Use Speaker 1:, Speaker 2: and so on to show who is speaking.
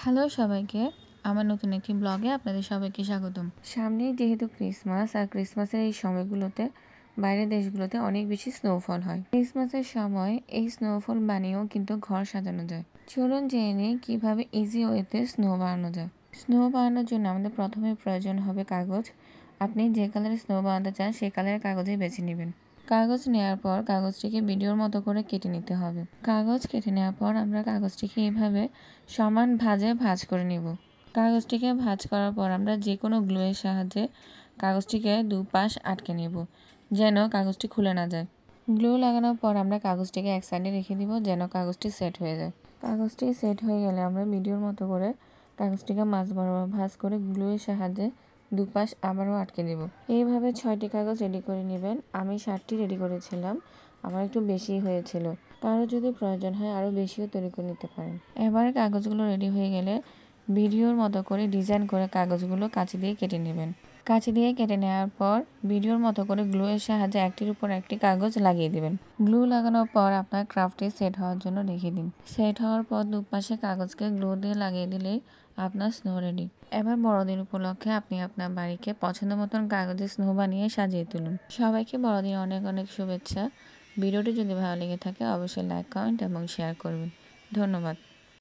Speaker 1: Hello সবাইকে, আমার নতুন একটি ব্লগে আপনাদের সবাইকে স্বাগতম। সামনেই যেহেতু ক্রিসমাস, আর ক্রিসমাসের এই সময়গুলোতে বাইরের দেশগুলোতে অনেক বেশি স্নোফল হয়। ক্রিসমাসের সময় এই স্নোফল বানিয়েও কিন্তু ঘর সাজানো যায়। চলুন জেনে নিই কীভাবে ইজি ওয়েতে স্নো বানানো যায়। স্নো বানানোর জন্য আমাদের প্রথমে প্রয়োজন হবে কাগজ। আপনি যে কালারের স্নো বানাতে চান সেই কালারের কাগজই বেছে নেবেন। কাগজ নেওয়ার পর কাগজটিকে ভিডিওর মতো করে কেটে নিতে হবে। কাগজ কেটে নেওয়ার পর আমরা কাগজটিকে এভাবে সমান ভাঁজ করে নেব। কাগজটিকে ভাঁজ করার পর আমরা যে কোনো গ্লুয়ের সাহায্যে কাগজটিকে দুপাশ আটকে নেব, যেন কাগজটি খুলে না যায়। গ্লু লাগানোর পর আমরা কাগজটিকে এক সাইডে রেখে দিব, যেন কাগজটি সেট হয়ে যায়। কাগজটি সেট হয়ে গেলে আমরা ভিডিওর মতো করে কাগজটিকে মাঝ বরাবর ভাঁজ করে গ্লুয়ের সাহায্যে দুপাশ আবারও আটকে দেব। এইভাবে 6টি কাগজ রেডি করে নেবেন। আমি 7টি রেডি করেছিলাম, আমার একটু বেশি হয়েছিল। কারো যদি প্রয়োজন হয় আরও বেশিও তৈরি করে নিতে পারেন। এবারে কাগজগুলো রেডি হয়ে গেলে ভিডিওর মতো করে ডিজাইন করে কাগজগুলো কাঁচি দিয়ে কেটে নেবেন। কাঁচি দিয়ে কেটে নেওয়ার পর ভিডিওর মতো করে গ্লুয়ের সাহায্যে একটির উপর একটি কাগজ লাগিয়ে দিবেন। গ্লু লাগানোর পর আপনার ক্রাফটটি সেট হওয়ার জন্য রেখে দিন। সেট হওয়ার পর দুপাশে কাগজকে গ্লু দিয়ে লাগিয়ে দিলেই আপনার স্নো রেডি। এবার বড়দিন উপলক্ষে আপনি আপনার বাড়িকে পছন্দ মতন কাগজে স্নো বানিয়ে সাজিয়ে তুলুন। সবাইকে বড়দিন অনেক অনেক শুভেচ্ছা। ভিডিওটি যদি ভালো লেগে থাকে অবশ্যই লাইক, কমেন্ট এবং শেয়ার করবেন। ধন্যবাদ।